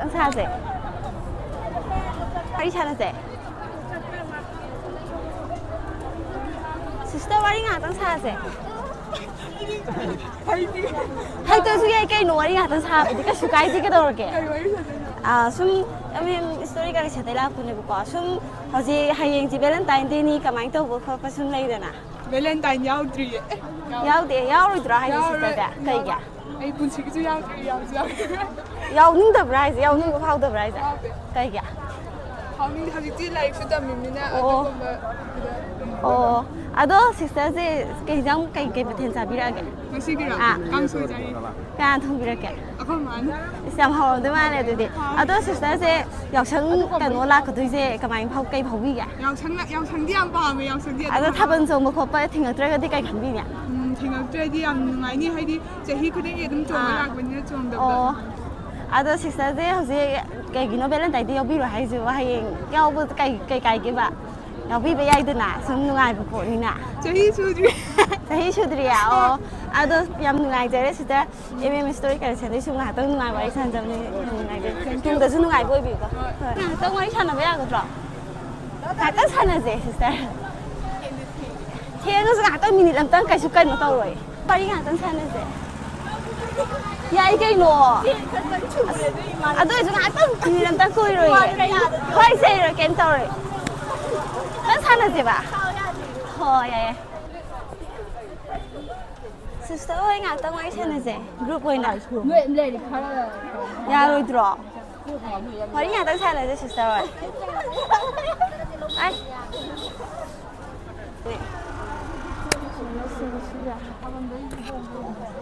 ngatan sa se. Wari chana se. Sister wari ngatan sa se. Hai to su ye kai no wari ngatan sa di ka sukai di ka dor ke. Sum I mean historically sa tela ko ne ko sum hoji hayeng ji Valentine Day ni kamai to ko pa sum lai da na. Valentine yaudri. Yaudri dra hai sister da kai ga. Ai punsi ki yaudri. Yau ning da price yau ning ko phau da price kai ga. How many have you did like to mimina Oh ado sister se kai jang kai pathen sa bi ra ke. Masi ki ra kang so jai. Kan thong bi ra ke. Akon man. Sam hao de ma le de. Ado sister se yau chang ka no la ko dui se kamai phau kai phau bi ga. Yau chang di am pa me yau chang di. Ado thaban so mo ko pa thing tra ga di kai khan bi nya. Thing up tra di am ngai ni hai di jahi khudeng ye dum chong la ko ni chong da. Oh ado sister se ho se kai gi no Valentine Day yau bi ro hai su wa hai yau bu kai ke ba. Yau bi ba yai de na sum nu ngai bu ko ni na. Jahi sudri. Jahi sudri ya oh ado yam nu ngai jare sister story ka se sum na tong nu ngai wai san jam ni nu ngai de tung da su nu ngai boi bi ko. Tong wai san na ba ya ko tro. Ka ta san na je sister. Thiên nó gạt minute làm tăng cái số cây nó tao rồi. Bao nhiêu ngàn tăng san này thế? Ya cái cây nó. À tôi số gạt tăng minute làm tăng coi rồi. Khoai xe rồi kén tao rồi. Tăng san này thế ba? Thôi ya. Sister ơi ngạt tăng mấy san này thế? Group ơi nào. Nguyện lên thì khá là. Ya rồi draw. Bao nhiêu ngàn tăng san này thế sister ơi? Ai?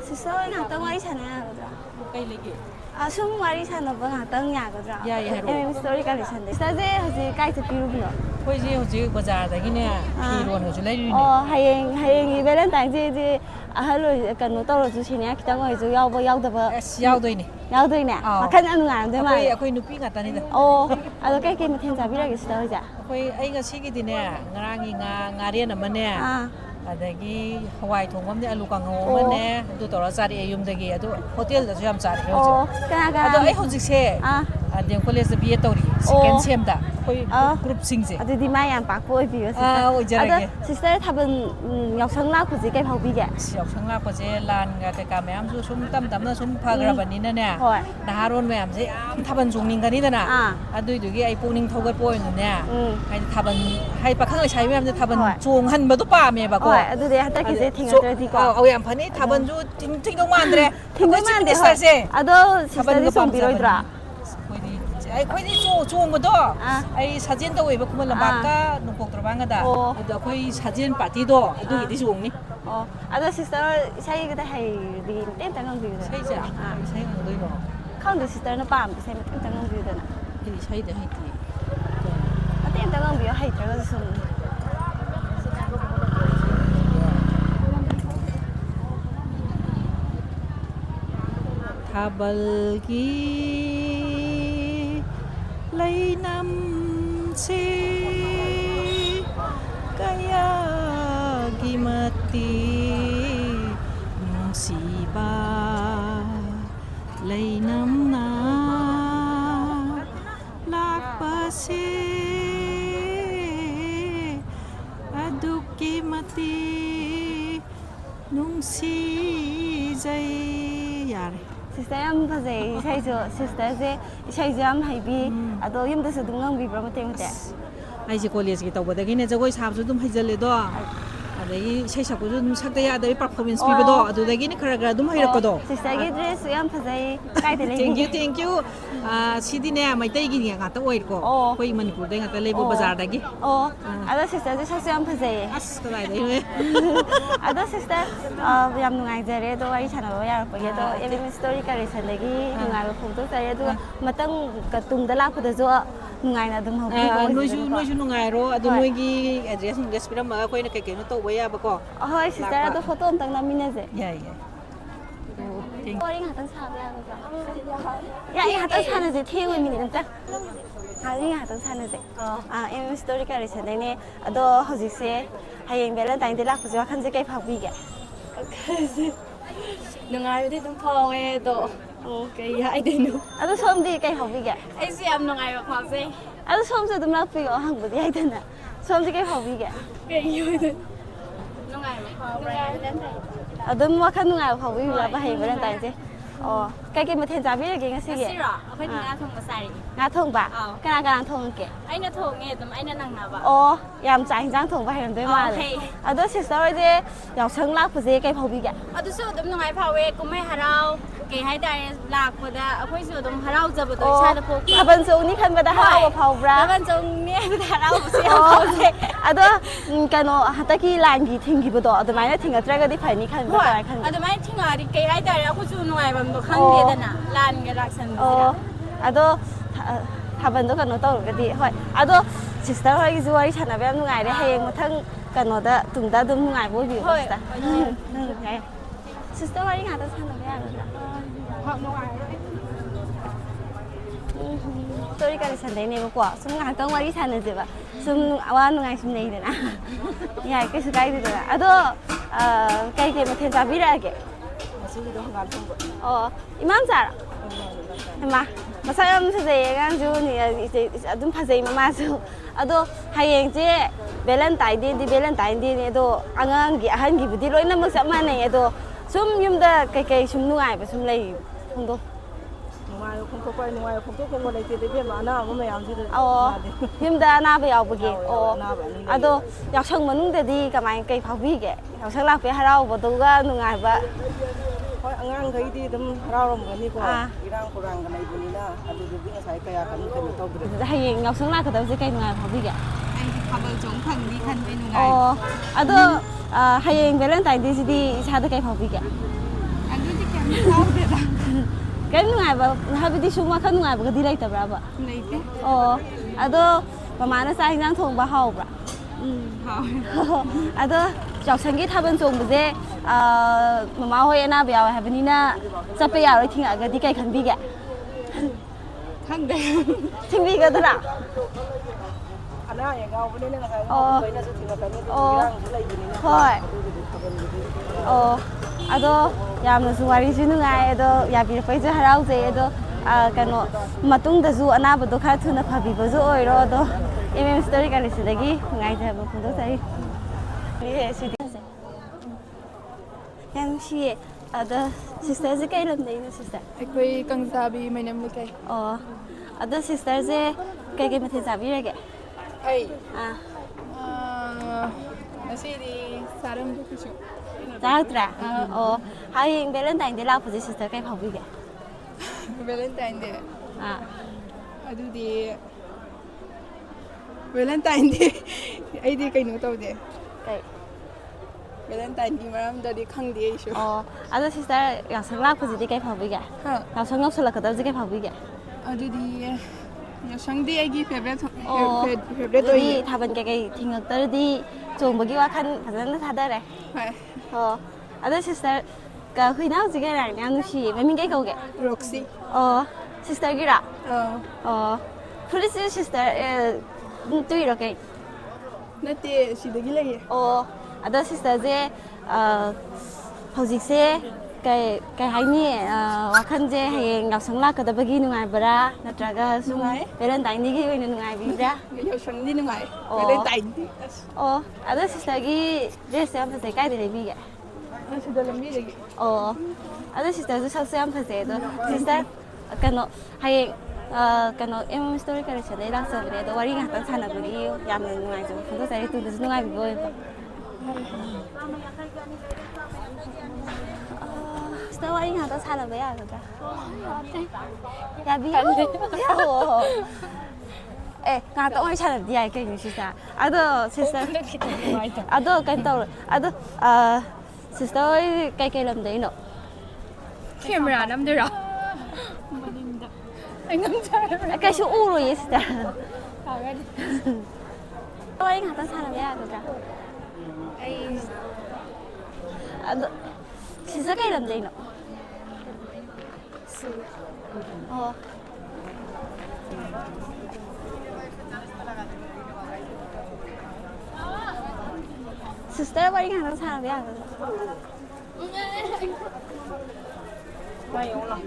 Sister ơi ngạc tông wari sana ya kodra. Kai lagi. Sum wari sana ba ngạc tông ya kodra. Ya Em story ka lisan de. Sister je hoji kai tu piru bino. Khoi je hoji bazar da gi ne phi ron ho lai ri ne. Hayeng Valentine je ahalo kan no tawro ju chine ki tang oi ju yaw ba yaw da ba. Yaw doi ne. Yaw doi ne. Makhan anu ngan de ma. Khoi nupi nga ta ni da. Ado kai ma then ja bi ra ki sister ja. Khoi ai nga si gi di ne ngarang nga ren ama ne. Adagi hawai thongam de alu kangho ma ne du tora sari ayum de gi adu hotel da jam sari ho ji adu ai ho ji se dem college bi tori second sem da khoi group sing je adu di ma yam pak poi bi yo oi jarage sister thaban yok sang la khu ji kai phau bi ge yok sang la ko je lan ga ka ka mayam su sum tam na sum phagra bani na ne na haron mayam je am thaban jong ning gani da na adu du gi ai puning thogat poi nu ne ai thaban hai pakhang sai mayam je thaban jong han ba du pa me ba ko adu de hata ki je thing atra di ko au yam phani thaban ju ting dong man dre thing dong man de se ado sister di som bi roi dra ai khoi ni chung do ai sajin da wei ba kuma lamba ka nungkok tra banga da adu khoi sajin party do adu gi di chung ni ado sister sai ga da hai bi tem tang bi da sai ja sai ng doi no khang de sister na pam sai tem tang bi da na hi sai de hai ti tem tang bi hai tra ga sum Thabal ki lấy năm se kaya gimati nung si ba lấy năm na lạc pa se aduk gimati nung si jai yar sister am pa je sai jo sister je sai jam hai bi ado yum da su dung ngang bi bra ma te ma te ai ji college gi tawba da gi ne jagoi sab su dum haijale do adai sai sa ko dum sakta ya da performance pi do adu da gi ne khara gra dum hairak ko do sister gi dress yam pa je kai te le thank you sidi ne mai tai gi nga ta oi ko koi manipur da nga ta lebo bazar da gi ado sister je sai yam pa je as ka dai dai ado sister yam nu ngai jare do ai chana ba ya ko ye do em story ka reason da gi nu ngai ba photo ta ye do matang ka tung da la khu da jo nu ngai na dum ho bi ko noi ju nu ngai ro adu noi gi address piram ma koi na kai kai no to ba ya ba ko hoi sister ado photo am tang na min je ya Ori ngatan sa ba ya ya ngatan sa na je the wi min ta hari ngatan sa na je em story ka reason da ne ado hoji se hayeng Valentine Day la khu jo khan je kai phak bi ge nungai di dum phawng e do Okay, hai din no. Ado somdi kay hobby ge. Ai si am nungai ba phase. Ado somse dum lak pi hang budi ai dana. Somdi kay hobby ge. Cái yêu din. Nungai ba phase. Adum wakhan nungai hobby la ba hai ba tai je. Cái mà thêm giá biết là cái gì vậy? Cái ngã thùng cái sài. Ngã thùng bả? Cái nào thùng kì? Anh nó thùng nghe tụi anh nó năng nào bả? Yam trái hình dáng thùng và hình đối mà. Đó sister ơi, dọc sân lạc của gì cái phao bị vậy? Đó số tụi nó ngay phao về cũng mấy harau. Cái hai đại lạc của đã, quay số tụi harau giờ bữa tối sai được không? À bên số ní khăn bên đã harau phao bra. Bên số nghe bên harau bữa phao thế. Đó cái nó hata ki lang gì thình gì bữa đó, tụi mày nó thình ở trái cái đi phải ní khăn bên trái khăn. Tụi mày thình ở đi cái hai đại, quay số ngoài bằng đồ khăn gì đó nè, lan cái lạc sân. Đó thằng đó cái nó tao cái gì, hỏi, đó sister ơi cái gì chả nào em ngài đấy hay một thằng cái nó đã chúng ta đừng ngài vô biểu sister. Sister ơi ngài tao chả nào em rồi. Tôi đi cái sân đấy này quá, xong ngài tao qua đi sân này vậy, xong qua ngài xuống đây rồi nè, ya cái sự cái gì rồi, đó cái mà thêm giá biết là cái, imam sao? Mà sao em sẽ cái chú này đúng phải gì mà sao? Đó hay chứ Valentine đi Valentine đi đó anh cái bữa rồi nằm sớm mà này đó, xong nhung đã cái xong nuôi và xong lấy không đâu. Không có quay ngoài không có một này thì biết mà nào có mày làm gì được. Nhưng đã na về học bagi. Đó, học sinh mình cũng đi cái máy cái học bì cái, học sinh là phải harau, bắt đầu cái nungai vậy. Thôi anh thấy đi đâm harau làm cái này qua. Irang kurang cái này bữa nay ada juga saya kayak kan tahu betul. Hay học sinh là cái đầu cái nungai học bì cái. Anh thì học ở chống thần đi khăn bên ngoài. Đó, hay Valentine đi sao cái học bì cái. Anh cứ thích kèm nhau vậy à? Cái nungai và hai bên đi xung quanh cái nungai và cái đi lại tập ra vậy. Này thế. Đó, mà nó sai hình dáng thùng và hậu vậy. Đó, học sinh cái tháp bên trong bây giờ mà hồi anh bây giờ hay bên na sắp bây giờ rồi thì cái đi cái khăn bì cái. Khăn đấy. Khăn bì cái đó à? Anh ấy ngầu bên đây là cái ngầu bên đây sẽ thì là cái này irang lấy gì này. Thôi. Đó, yamna suwari sinu ngai đó, ya bir phải cho harau je đó, cái nó matung da zu ana ba do kha thu na phabi ba zo oi ro đó. Em story ka lisi dagi ngai ja ba phun do sai. Ni he si di. Yang si đó sister je kai lam dei na sister. Akwai Kangsabi mai nam lukai. Đó sister je kai ma the sabi ra ke. Ai. Nasi di sarang du kuchu. Sao tra? Hay Valentine đi lao phải sister cái phòng gì vậy? Valentine de. Adu di Valentine de. Ai di kai no tau de. Cái. Valentine di maram da di khang di isho. Adu sister yang sang lao phải cái phòng gì vậy? Yang sang ngọc sula cái đó cái phòng gì vậy? Adu di ya sang di ai gi favorite favorite đi thà bên cái thì ngược tới đi chuồng bagi qua khăn phải nó thà đây này. Ada sister cái khi nào gì cái này anh nói gì mấy mình cái câu kệ. Roxy. Sister kia à? Police sister tuy rồi cái. Nãy chị được cái gì? Ada sister gì hậu dịch xe cái hai ni wakan je hay ngọc sang la kada bagi nungai bara natraga sung Valentine ni gi win nungai bira yo sang di nungai Valentine ada sister gi dress am phase kai de bi ga si dalam bi lagi ada sister sa am phase do sister kano hay kano em story ka chale la sa bre do wari ngatan sana bagi yam nungai jo photo sai tu nungai bi go Tao anh hàng tao sai là với à rồi ta. Ya biết. Ê, ngà tao anh sai là gì cái gì sister. Đó sister. Đó cái tao. Đó sister cái làm đấy nó. Camera nằm đây rồi. Anh nằm chơi. Cái số u rồi sister. Tao anh hàng tao sai là với à rồi ta. Sister cái làm đấy nó. Sister, what are you going to tell me? ꯃꯥ ꯌꯦꯡꯉꯣ ꯂꯥꯎ